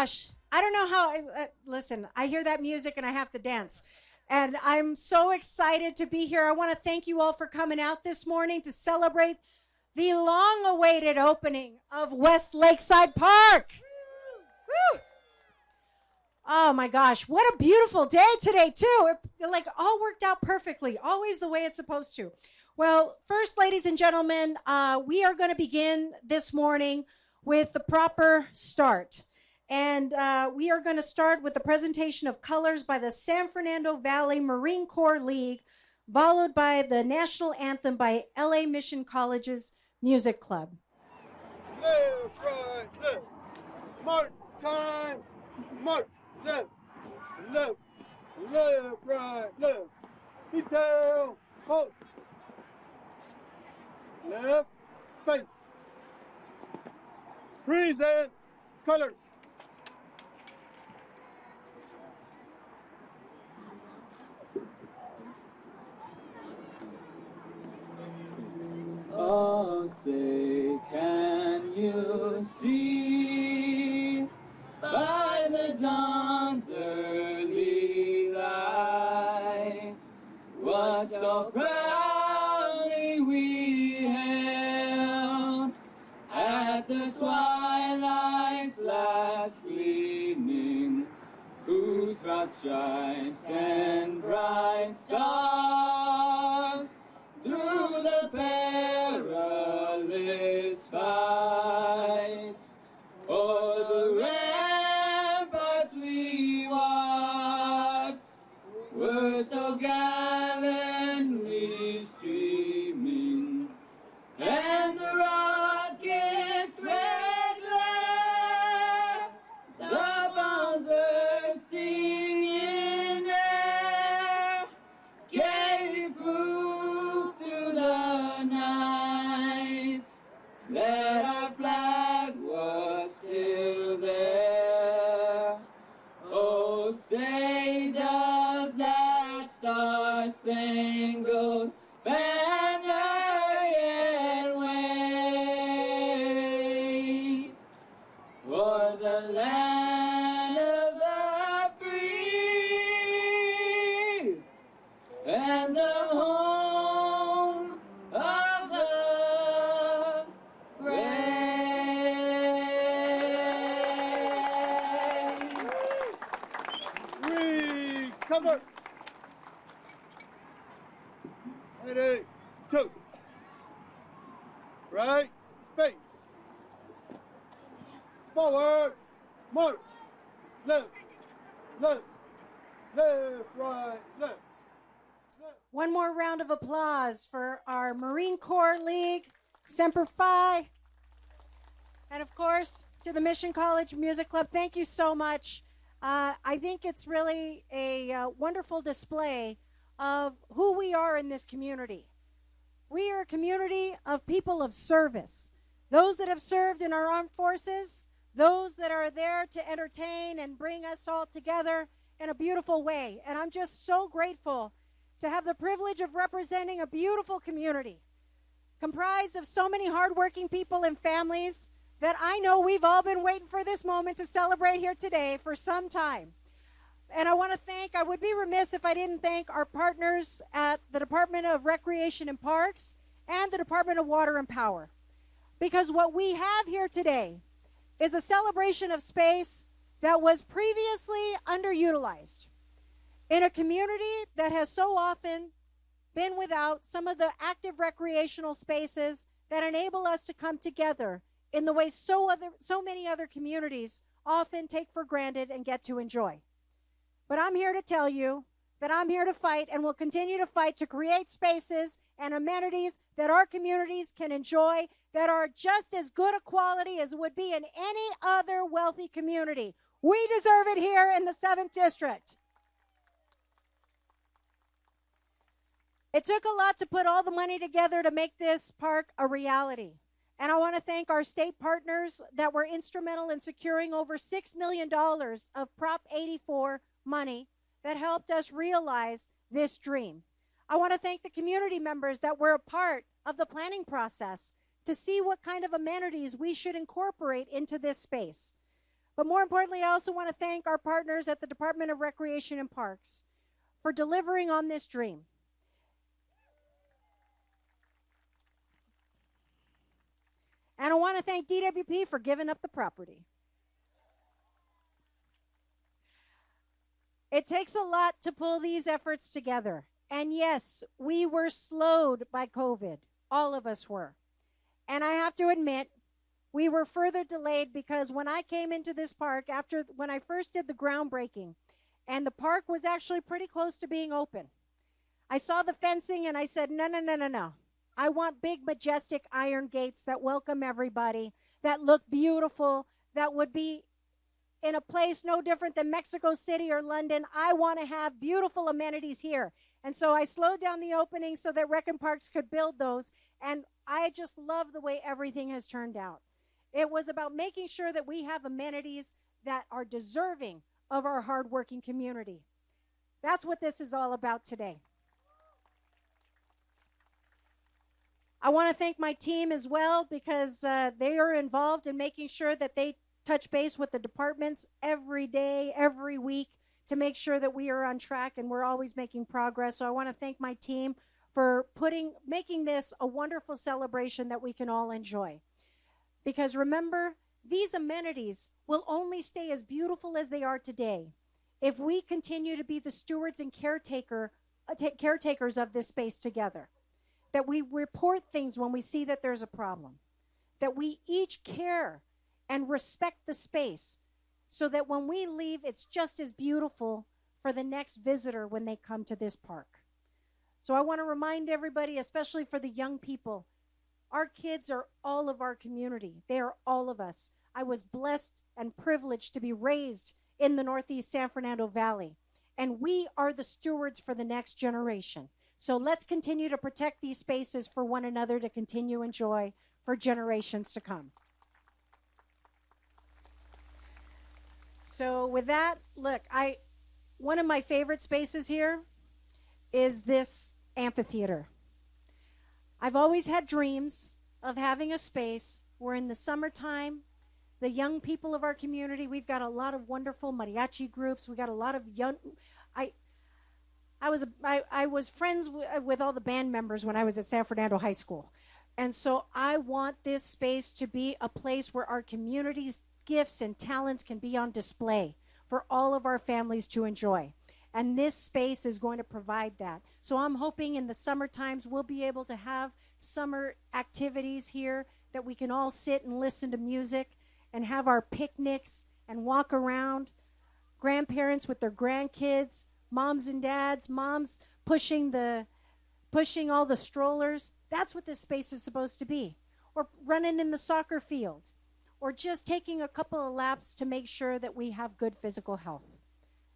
gosh, I don't know how, listen, I hear that music and I have to dance. And I'm so excited to be here. I want to thank you all for coming out this morning to celebrate the long-awaited opening of West Lakeside Park. Woo! Oh my gosh, what a beautiful day today too. It all worked out perfectly, always the way it's supposed to. Well, first, ladies and gentlemen, we are going to begin this morning with the proper start. And we are going to start with the presentation of colors by the San Fernando Valley Marine Corps League, followed by the national anthem by LA Mission College's Music Club. Left, right, left. March time. March. Left, left, left, right, left. Detail, halt. Left, face. Present, colors. Oh, say, can you see by the dawn's early light what so proudly we hailed at the twilight's last gleaming, whose broad stripes and bright stars through the perilous fights o'er the ramparts we watched were so gallantly streaming, and the rocket's red glare, the bombs bursting in air, gave proof through the night that our flag was still there. Oh, say does that star-spangled banner yet wave o'er the land of the free and the home of the brave. Recover. Ready, two. Right, face. Forward, march. Left, left, left, right, left. One more round of applause for our Marine Corps League, Semper Fi, and of course, to the Mission College Music Club. Thank you so much. I think it's really a wonderful display of who we are in this community. We are a community of people of service, those that have served in our armed forces, those that are there to entertain and bring us all together in a beautiful way. And I'm just so grateful to have the privilege of representing a beautiful community comprised of so many hardworking people and families that I know we've all been waiting for this moment to celebrate here today for some time. And I want to thank, I would be remiss if I didn't thank our partners at the Department of Recreation and Parks and the Department of Water and Power. Because what we have here today is a celebration of space that was previously underutilized in a community that has so often been without some of the active recreational spaces that enable us to come together in the way so many other communities often take for granted and get to enjoy. But I'm here to tell you that I'm here to fight and will continue to fight to create spaces and amenities that our communities can enjoy that are just as good a quality as would be in any other wealthy community. We deserve it here in the 7th District. It took a lot to put all the money together to make this park a reality. And I want to thank our state partners that were instrumental in securing over $6 million of Prop 84 money that helped us realize this dream. I want to thank the community members that were a part of the planning process to see what kind of amenities we should incorporate into this space. But more importantly, I also want to thank our partners at the Department of Recreation and Parks for delivering on this dream. And I want to thank DWP for giving up the property. It takes a lot to pull these efforts together. And yes, we were slowed by COVID. All of us were. And I have to admit, we were further delayed because when I came into this park, when I first did the groundbreaking, and the park was actually pretty close to being open, I saw the fencing and I said, no, no, no, no, no. I want big, majestic iron gates that welcome everybody, that look beautiful, that would be in a place no different than Mexico City or London. I want to have beautiful amenities here. And so I slowed down the opening so that RecandParks could build those. And I just love the way everything has turned out. It was about making sure that we have amenities that are deserving of our hardworking community. That's what this is all about today. I want to thank my team as well because they are involved in making sure that they touch base with the departments every day, every week to make sure that we are on track and we're always making progress. So I want to thank my team for making this a wonderful celebration that we can all enjoy. Because remember, these amenities will only stay as beautiful as they are today if we continue to be the stewards and caretakers of this space together. That we report things when we see that there's a problem. That we each care and respect the space so that when we leave, it's just as beautiful for the next visitor when they come to this park. So I want to remind everybody, especially for the young people, our kids are all of our community. They are all of us. I was blessed and privileged to be raised in the Northeast San Fernando Valley, and we are the stewards for the next generation. So let's continue to protect these spaces for one another to continue enjoy for generations to come. So with that, look, one of my favorite spaces here is this amphitheater. I've always had dreams of having a space where in the summertime, the young people of our community, we've got a lot of wonderful mariachi groups. We got a lot of young, I was friends with all the band members when I was at San Fernando High School. And so I want this space to be a place where our community's gifts and talents can be on display for all of our families to enjoy. And this space is going to provide that. So I'm hoping in the summer times we'll be able to have summer activities here that we can all sit and listen to music and have our picnics and walk around. Grandparents with their grandkids, moms and dads, moms pushing all the strollers. That's what this space is supposed to be. Or running in the soccer field. Or just taking a couple of laps to make sure that we have good physical health.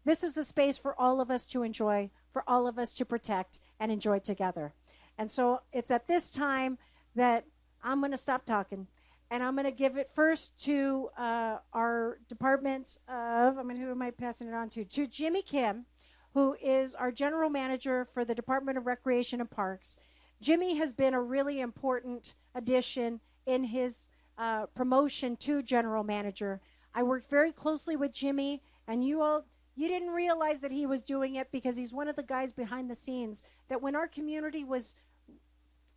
This is a space for all of us to enjoy, for all of us to protect and enjoy together. And so it's at this time that I'm going to stop talking. And I'm going to give it first to our department of, who am I passing it on to? To Jimmy Kim, who is our general manager for the Department of Recreation and Parks. Jimmy has been a really important addition in his promotion to general manager. I worked very closely with Jimmy, and you didn't realize that he was doing it because he's one of the guys behind the scenes that when our community was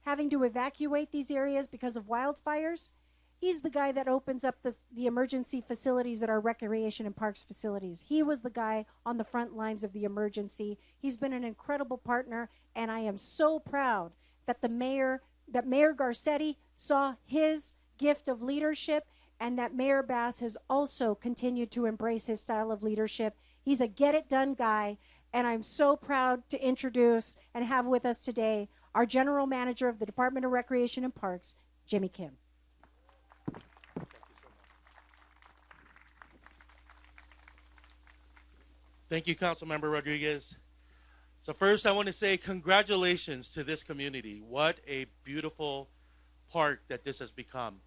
having to evacuate these areas because of wildfires, he's the guy that opens up the emergency facilities at our recreation and parks facilities. He was the guy on the front lines of the emergency. He's been an incredible partner, and I am so proud that Mayor Garcetti saw his gift of leadership and that Mayor Bass has also continued to embrace his style of leadership. He's a get-it-done guy, and I'm so proud to introduce and have with us today our General Manager of the Department of Recreation and Parks, Jimmy Kim. Thank you, Councilmember Rodriguez. So first, I want to say congratulations to this community. What a beautiful park that this has become.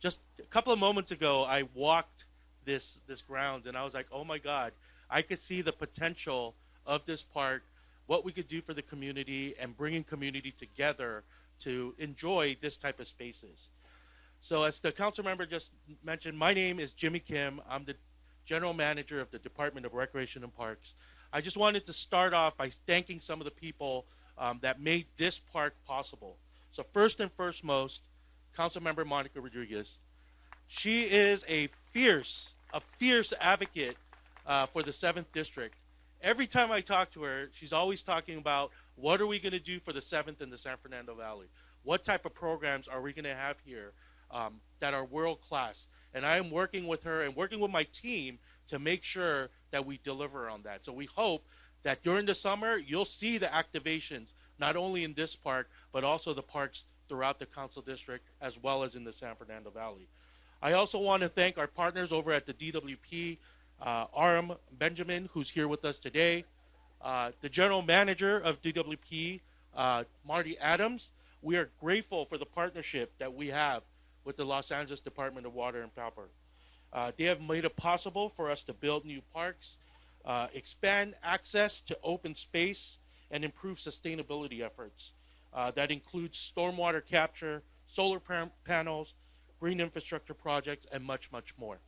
Just a couple of moments ago, I walked this grounds, and I was like, oh my God, I could see the potential of this park, what we could do for the community, and bringing community together to enjoy this type of spaces. So as the council member just mentioned, my name is Jimmy Kim. I'm the General Manager of the Department of Recreation and Parks. I just wanted to start off by thanking some of the people that made this park possible. So first and foremost, Councilmember Monica Rodriguez. She is a fierce advocate for the 7th District. Every time I talk to her, she's always talking about what are we going to do for the 7th and the San Fernando Valley? What type of programs are we going to have here that are world class? And I am working with her and working with my team to make sure that we deliver on that. So we hope that during the summer, you'll see the activations, not only in this park, but also the parks throughout the Council District, as well as in the San Fernando Valley. I also want to thank our partners over at the DWP, Aram Benjamin, who's here with us today, the General Manager of DWP, Marty Adams. We are grateful for the partnership that we have with the Los Angeles Department of Water and Power. They have made it possible for us to build new parks, expand access to open space, and improve sustainability efforts. That includes stormwater capture, solar panels, green infrastructure projects, and much, much more.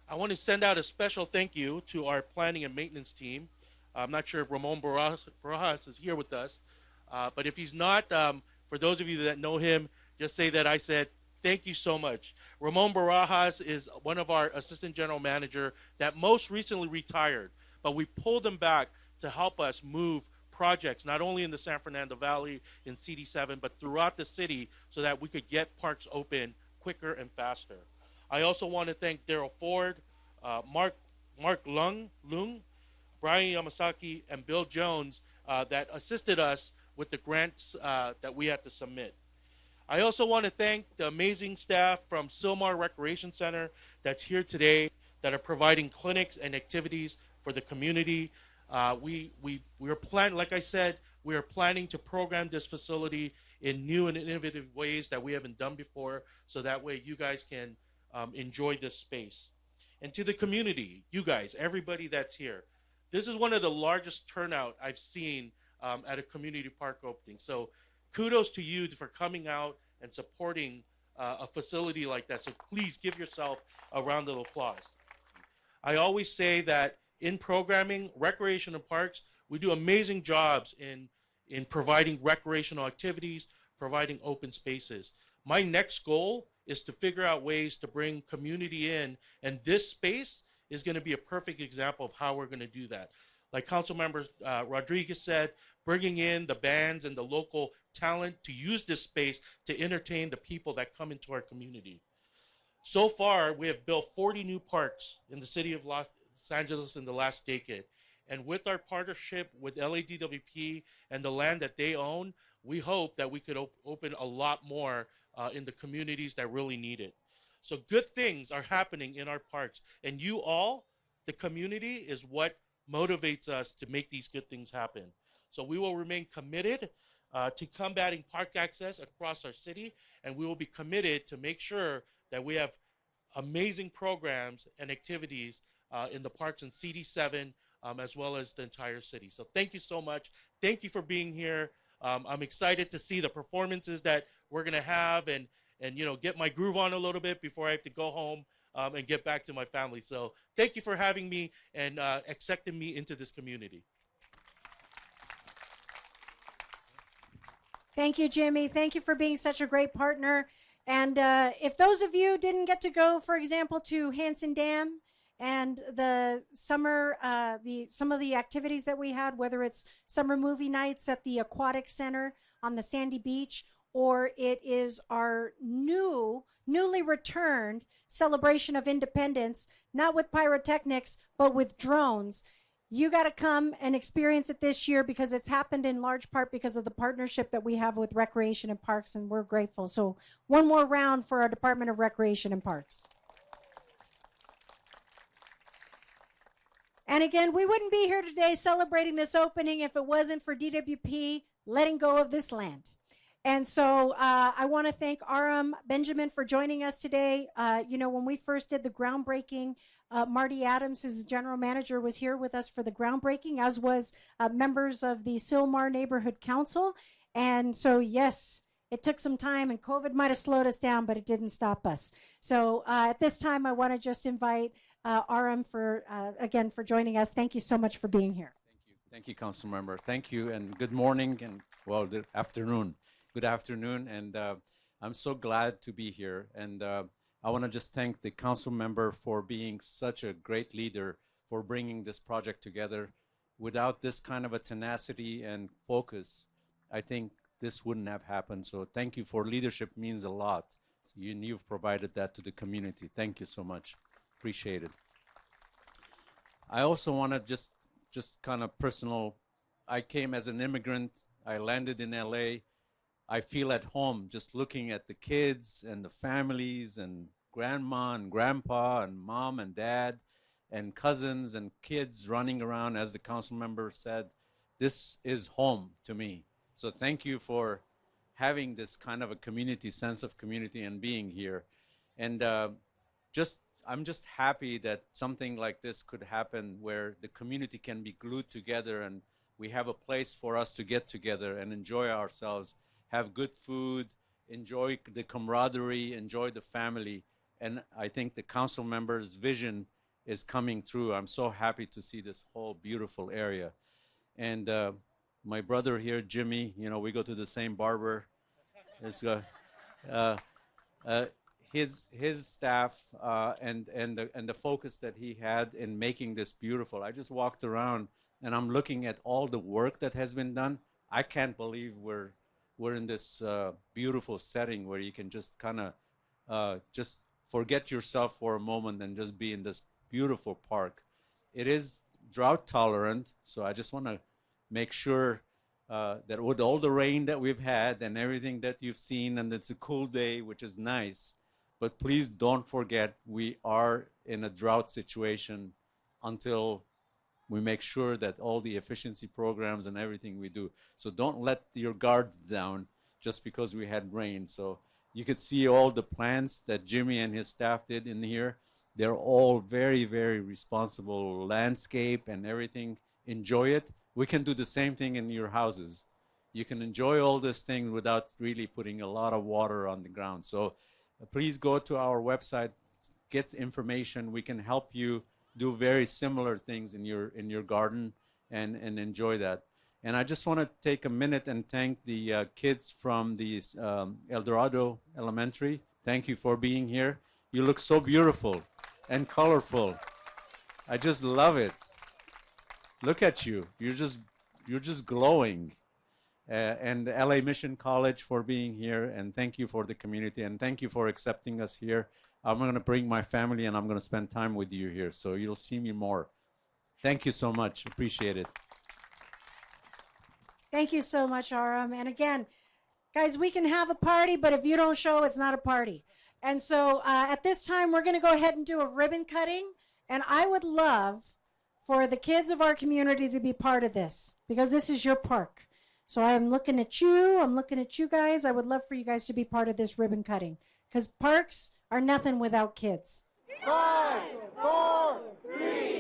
I want to send out a special thank you to our planning and maintenance team. I'm not sure if Ramon Barajas is here with us, but if he's not, for those of you that know him, just say that I said, thank you so much. Ramon Barajas is one of our assistant general manager that most recently retired, but we pulled him back to help us move projects, not only in the San Fernando Valley in CD7, but throughout the city so that we could get parks open quicker and faster. I also want to thank Daryl Ford, Mark Lung, Brian Yamasaki, and Bill Jones that assisted us with the grants that we had to submit. I also want to thank the amazing staff from Sylmar Recreation Center that's here today that are providing clinics and activities for the community. We are planning, like I said, we are planning to program this facility in new and innovative ways that we haven't done before, so that way you guys can enjoy this space. And to the community, you guys, everybody that's here, this is one of the largest turnout I've seen at a community park opening. So kudos to you for coming out and supporting a facility like that. So please give yourself a round of applause. I always say that in programming, recreation and parks, we do amazing jobs in providing recreational activities, providing open spaces. My next goal is to figure out ways to bring community in, and this space is going to be a perfect example of how we're going to do that. Like Councilmember Rodriguez said, bringing in the bands and the local talent to use this space to entertain the people that come into our community. So far, we have built 40 new parks in the city of Los Angeles in the last decade. And with our partnership with LADWP and the land that they own, we hope that we could open a lot more in the communities that really need it. So good things are happening in our parks. And you all, the community, is what motivates us to make these good things happen. So we will remain committed to combating park access across our city, and we will be committed to make sure that we have amazing programs and activities in the parks in CD7 as well as the entire city. So thank you so much. Thank you for being here. I'm excited to see the performances that we're going to have and you know, get my groove on a little bit before I have to go home and get back to my family. So thank you for having me and accepting me into this community. Thank you, Jimmy. Thank you for being such a great partner. And if those of you didn't get to go, for example, to Hanson Dam and the summer, some of the activities that we had, whether it's summer movie nights at the Aquatic Center on the Sandy Beach, or it is our newly returned celebration of independence, not with pyrotechnics, but with drones. You got to come and experience it this year because it's happened in large part because of the partnership that we have with Recreation and Parks, and we're grateful. So one more round for our Department of Recreation and Parks. And again, we wouldn't be here today celebrating this opening if it wasn't for DWP letting go of this land. And so I want to thank Aram Benjamin for joining us today. You know, when we first did the groundbreaking, Marty Adams, who's the general manager, was here with us for the groundbreaking, as was members of the Sylmar Neighborhood Council. And so, yes, it took some time, and COVID might have slowed us down, but it didn't stop us. So at this time, I want to just invite Aram, for again for joining us. Thank you so much for being here. Thank you, Council Member. Thank you, and good morning, and well, good afternoon. Good afternoon, and I'm so glad to be here. And I want to just thank the Council Member for being such a great leader, for bringing this project together. Without this kind of a tenacity and focus, I think this wouldn't have happened. So thank you for leadership, means a lot. You've provided that to the community. Thank you so much. Appreciate it. I also want to just kind of personal. I came as an immigrant. I landed in LA. I feel at home just looking at the kids and the families and grandma and grandpa and mom and dad and cousins and kids running around. As the council member said, this is home to me. So thank you for having this kind of a community, sense of community, and being here. And I'm just happy that something like this could happen, where the community can be glued together and we have a place for us to get together and enjoy ourselves, have good food, enjoy the camaraderie, enjoy the family. And I think the council members' vision is coming through. I'm so happy to see this whole beautiful area. And my brother here, Jimmy, you know, we go to the same barber. His staff and the focus that he had in making this beautiful. I just walked around and I'm looking at all the work that has been done. I can't believe we're in this beautiful setting where you can just kind of just forget yourself for a moment and just be in this beautiful park. It is drought tolerant, so I just want to make sure that with all the rain that we've had and everything that you've seen, and it's a cool day, which is nice, but please don't forget we are in a drought situation until we make sure that all the efficiency programs and everything we do. So don't let your guards down just because we had rain. So you could see all the plants that Jimmy and his staff did in here. They're all very, very responsible landscape and everything. Enjoy it. We can do the same thing in your houses. You can enjoy all this thing without really putting a lot of water on the ground. So please go to our website, get information. We can help you do very similar things in your garden and enjoy that. And I just want to take a minute and thank the kids from the El Dorado Elementary. Thank you for being here. You look so beautiful and colorful. I just love it. Look at you. You're just glowing. And the LA Mission College for being here, and thank you for the community, and thank you for accepting us here. I'm going to bring my family and I'm going to spend time with you here, so you'll see me more. Thank you so much. Appreciate it. Thank you so much, Aram. And again, guys, we can have a party, but if you don't show, it's not a party. And so at this time, we're going to go ahead and do a ribbon cutting. And I would love for the kids of our community to be part of this, because this is your park. So I'm looking at you. I'm looking at you guys. I would love for you guys to be part of this ribbon cutting, because parks are nothing without kids. 5, 4, 3,